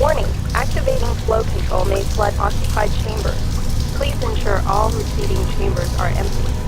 Warning, activating flow control may flood occupied chambers. Please ensure all receiving chambers are empty.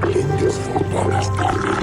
Bring this food on us,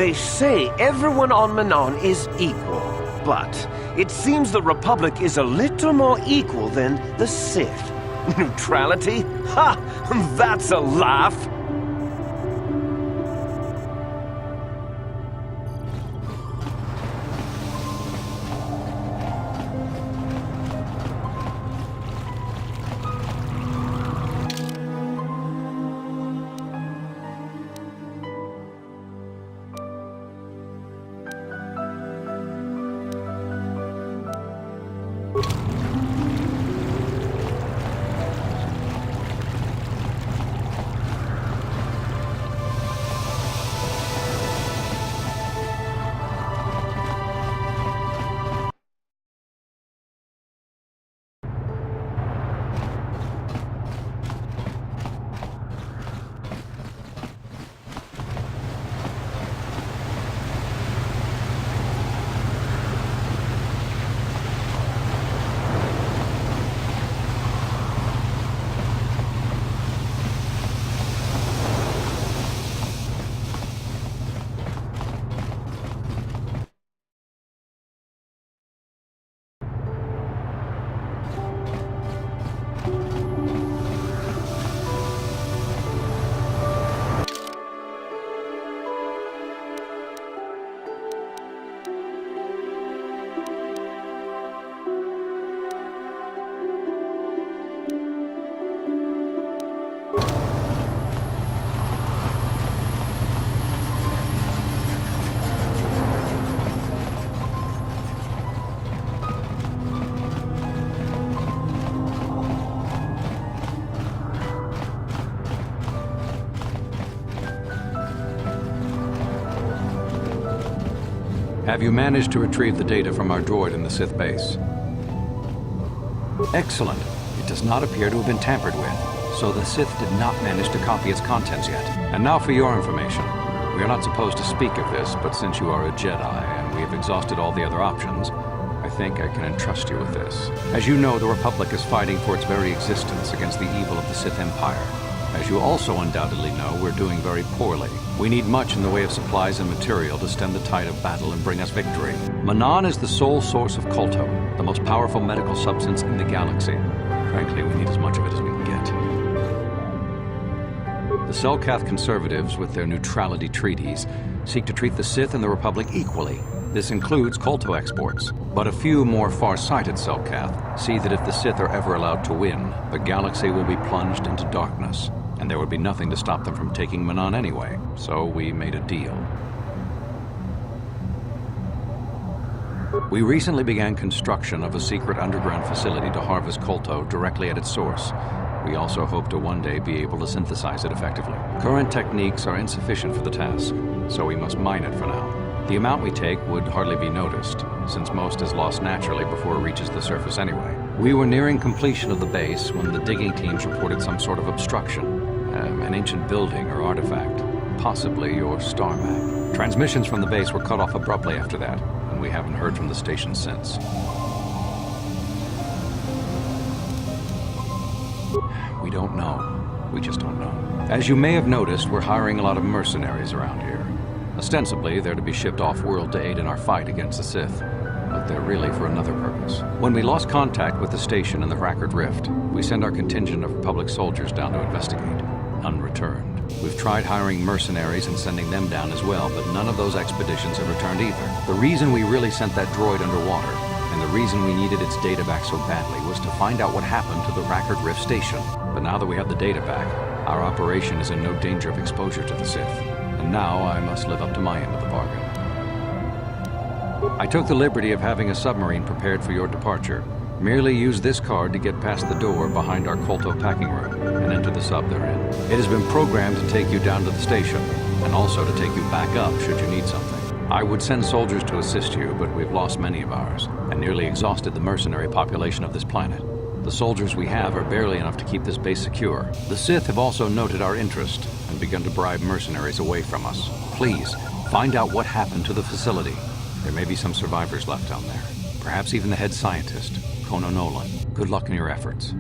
They say everyone on Manon is equal, but it seems the Republic is a little more equal than the Sith. Neutrality? Ha! That's a laugh! Have you managed to retrieve the data from our droid in the Sith base? Excellent. It does not appear to have been tampered with, so the Sith did not manage to copy its contents yet. And now for your information. We are not supposed to speak of this, but since you are a Jedi and we have exhausted all the other options, I think I can entrust you with this. As you know, the Republic is fighting for its very existence against the evil of the Sith Empire. As you also undoubtedly know, we're doing very poorly. We need much in the way of supplies and material to stem the tide of battle and bring us victory. Manon is the sole source of Kolto, the most powerful medical substance in the galaxy. Frankly, we need as much of it as we can get. The Selkath conservatives, with their neutrality treaties, seek to treat the Sith and the Republic equally. This includes Kolto exports. But a few more far-sighted Selkath see that if the Sith are ever allowed to win, the galaxy will be plunged into darkness, and there would be nothing to stop them from taking Manon anyway. So we made a deal. We recently began construction of a secret underground facility to harvest Kolto directly at its source. We also hope to one day be able to synthesize it effectively. Current techniques are insufficient for the task, so we must mine it for now. The amount we take would hardly be noticed, since most is lost naturally before it reaches the surface anyway. We were nearing completion of the base when the digging teams reported some sort of obstruction. An ancient building or artifact, possibly your star map. Transmissions from the base were cut off abruptly after that, and we haven't heard from the station since. We don't know. We just don't know. As you may have noticed, we're hiring a lot of mercenaries around here. Ostensibly, they're to be shipped off-world to aid in our fight against the Sith, but they're really for another purpose. When we lost contact with the station in the Rackard Rift, we sent our contingent of Republic soldiers down to investigate. None returned. We've tried hiring mercenaries and sending them down as well, but none of those expeditions have returned either. The reason we really sent that droid underwater, and the reason we needed its data back so badly, was to find out what happened to the Rackard Rift station. But now that we have the data back, our operation is in no danger of exposure to the Sith. And now I must live up to my end of the bargain. I took the liberty of having a submarine prepared for your departure. Merely use this card to get past the door behind our Kolto packing room and enter the sub they're in. It has been programmed to take you down to the station, and also to take you back up should you need something. I would send soldiers to assist you, but we've lost many of ours, and nearly exhausted the mercenary population of this planet. The soldiers we have are barely enough to keep this base secure. The Sith have also noted our interest and begun to bribe mercenaries away from us. Please, find out what happened to the facility. There may be some survivors left down there. Perhaps even the head scientist, Kono Nolan. Good luck in your efforts.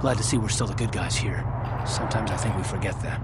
Glad to see we're still the good guys here. Sometimes I think we forget that.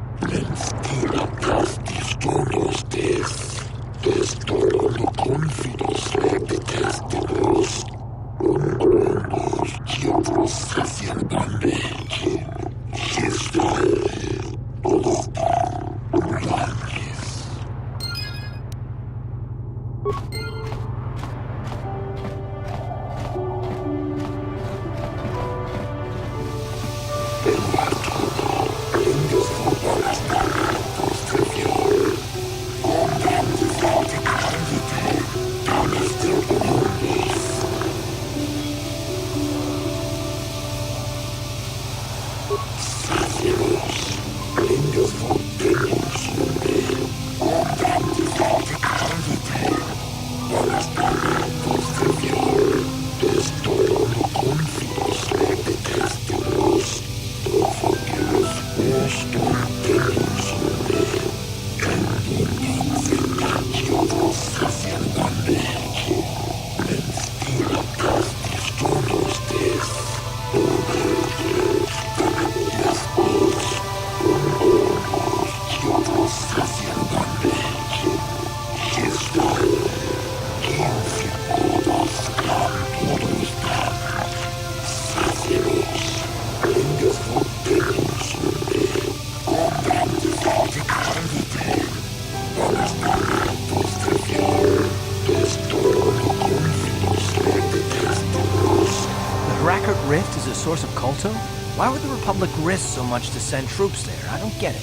Rift is a source of Kolto? Why would the Republic risk so much to send troops there? I don't get it.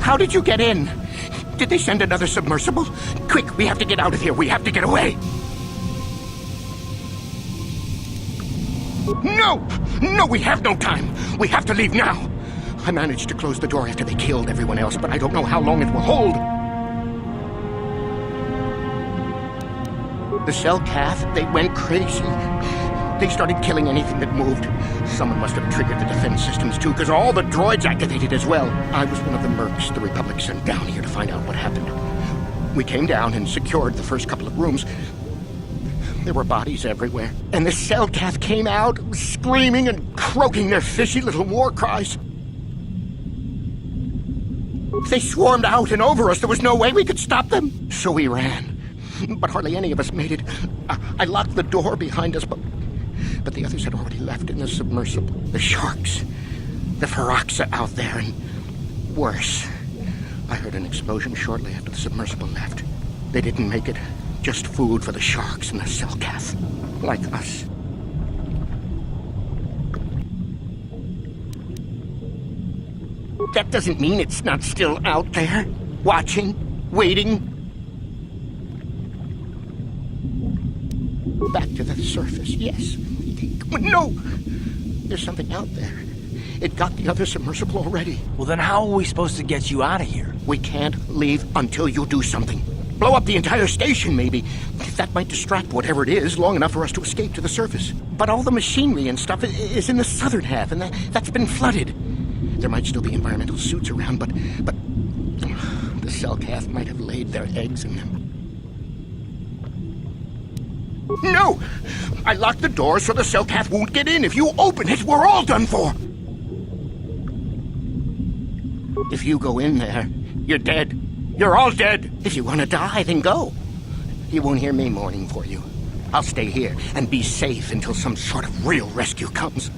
How did you get in? Did they send another submersible? Quick, we have to get out of here. We have to get away. No! No, we have no time. We have to leave now. I managed to close the door after they killed everyone else, but I don't know how long it will hold. The cell cath, they went crazy. They started killing anything that moved. Someone must have triggered the defense systems too, because all the droids activated as well. I was one of the mercs the Republic sent down here to find out what happened. We came down and secured the first couple of rooms. There were bodies everywhere. And the cell cath came out, screaming and croaking their fishy little war cries. They swarmed out and over us. There was no way we could stop them. So we ran. But hardly any of us made it. I locked the door behind us, but the others had already left in the submersible. The sharks. The Feroxa out there, and worse. I heard an explosion shortly after the submersible left. They didn't make it. Just food for the sharks and the cell cath. Like us. That doesn't mean it's not still out there. Watching. Waiting. Back to the surface, yes. No! There's something out there. It got the other submersible already. Well, then how are we supposed to get you out of here? We can't leave until you do something. Blow up the entire station, maybe. That might distract whatever it is long enough for us to escape to the surface. But all the machinery and stuff is in the southern half, and that's been flooded. There might still be environmental suits around, but the cell cath might have laid their eggs in them. No! I locked the door so the cell cath won't get in. If you open it, we're all done for. If you go in there, you're dead. You're all dead. If you want to die, then go. You won't hear me mourning for you. I'll stay here and be safe until some sort of real rescue comes.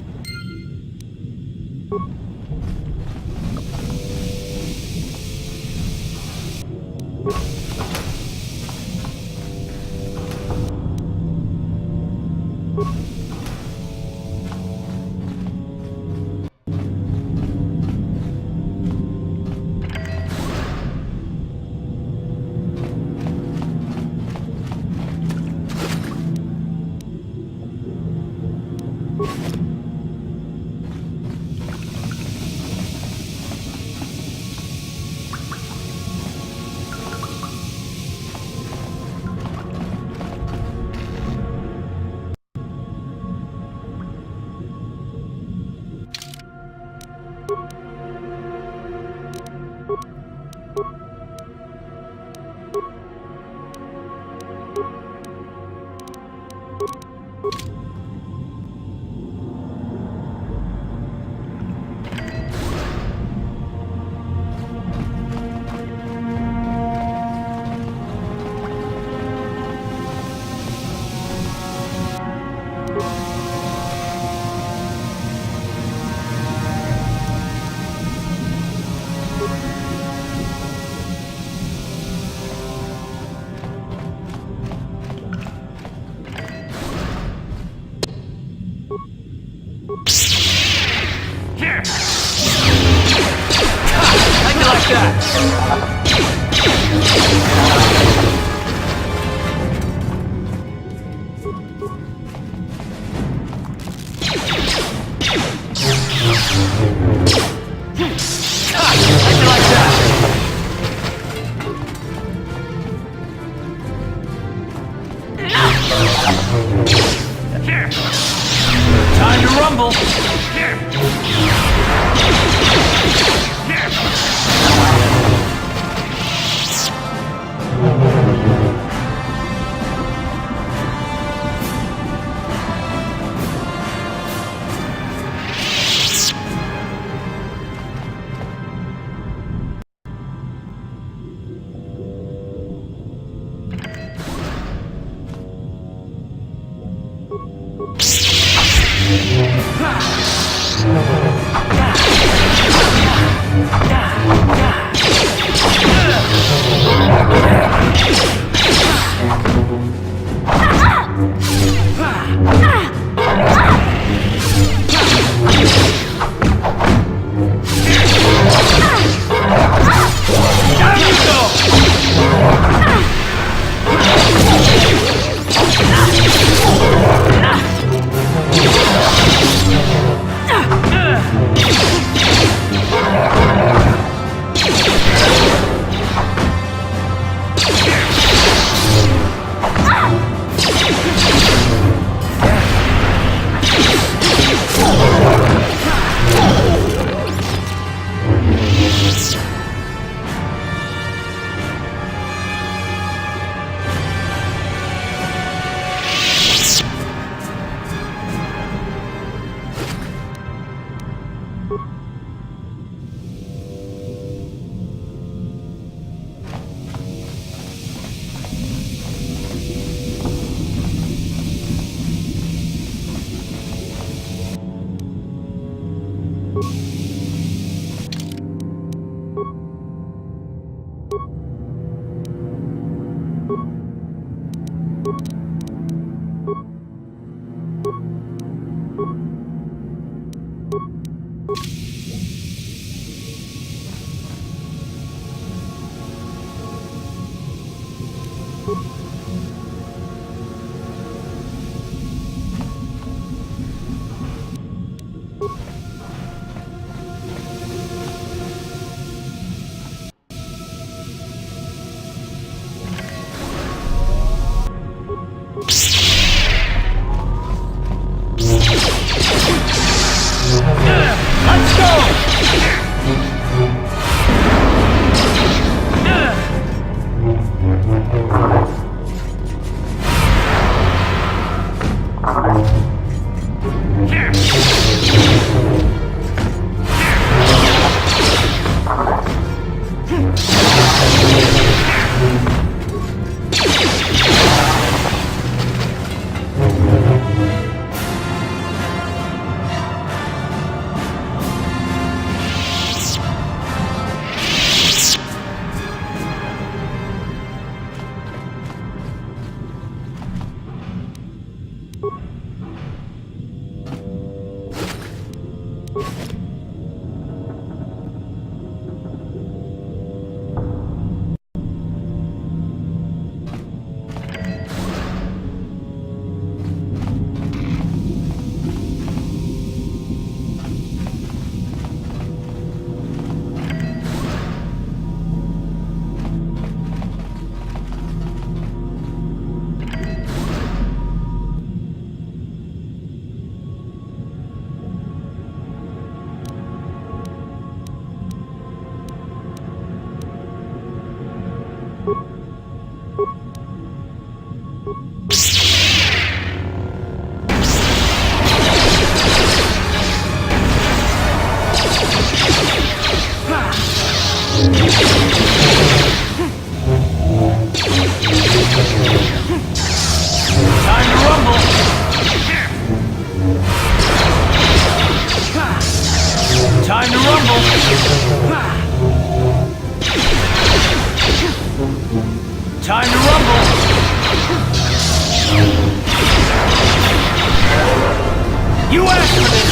Time to rumble! Let's go! Time to rumble! Time to rumble! You asked for this!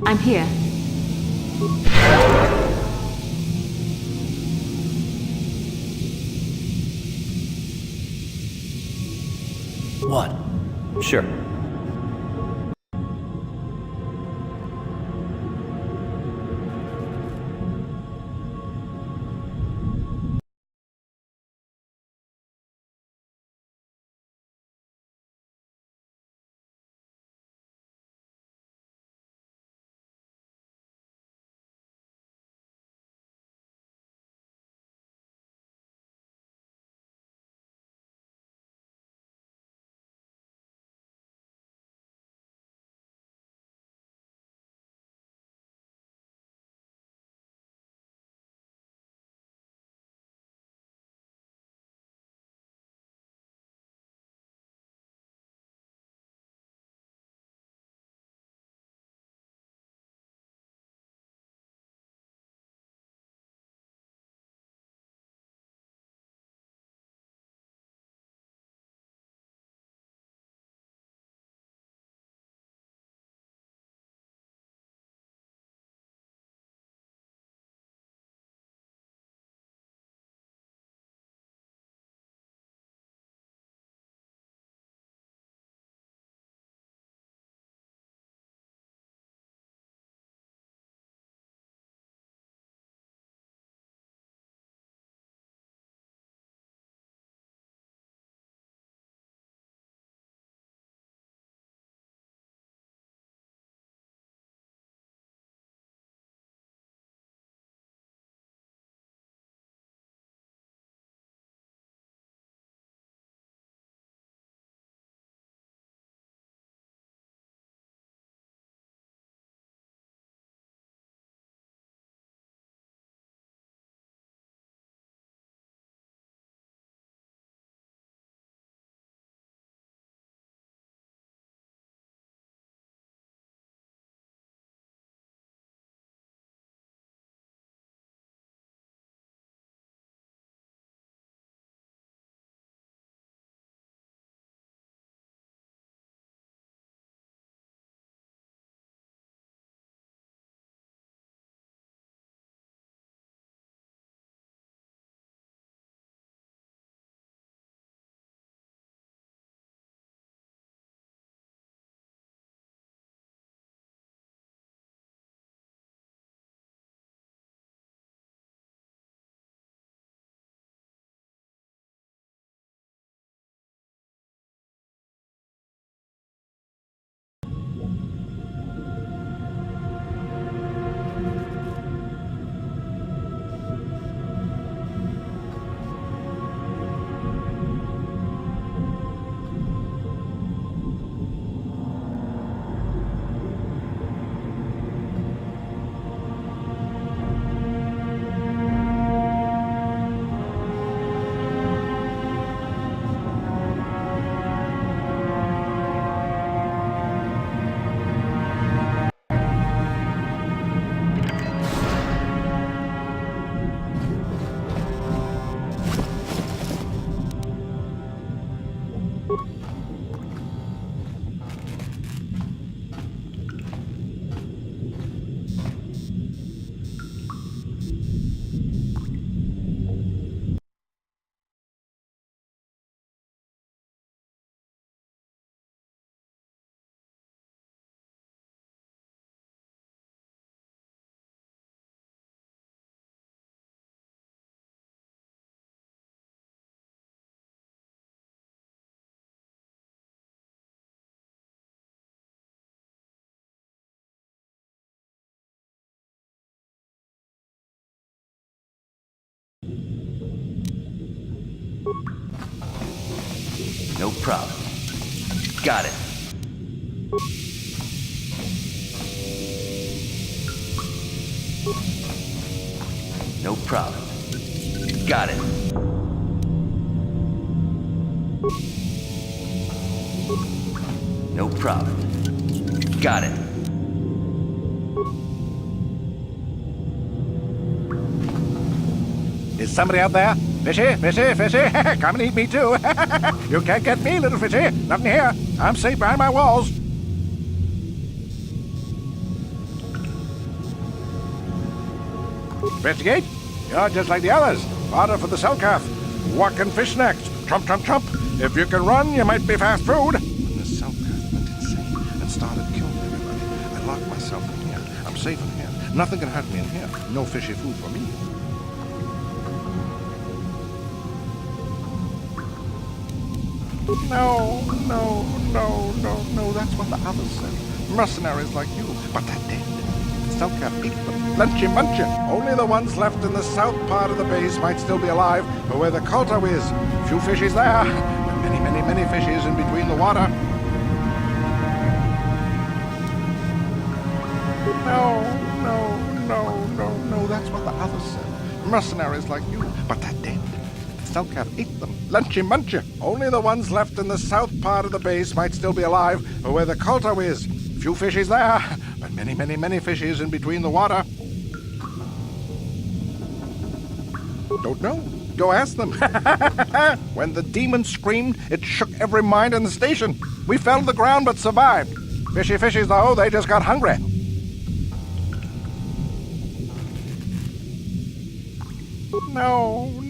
I'm here. What? Sure. No problem. Got it. No problem. Got it. No problem. Got it. Is somebody out there? Fishy, fishy, fishy. Come and eat me too. You can't get me, little fishy. Nothing here. I'm safe behind my walls. Investigate. You're just like the others. Order for the cell calf. What can fish next? Trump, trump, trump. If you can run, you might be fast food. When the cell calf went insane and started killing everybody, I locked myself in here. I'm safe in here. Nothing can hurt me in here. No fishy food for me. No, no, no, no, no. That's what the others said. Mercenaries like you. But they're dead. The cell calf ate them. Lunchy munchy. Only the ones left in the south part of the base might still be alive, but where the Colto is, few fishies there, but many, many, many fishies in between the water. No, no, no, no, no, that's what the others said. Mercenaries like you, but they're dead. The cell calf ate them. Lunchy munchy. Only the ones left in the south part of the base might still be alive, but where the Colto is, few fishies there, but many, many, many fishies in between the water. Don't know. Go ask them. When the demon screamed, it shook every mind in the station. We fell to the ground but survived. Fishy fishies, though, they just got hungry. No.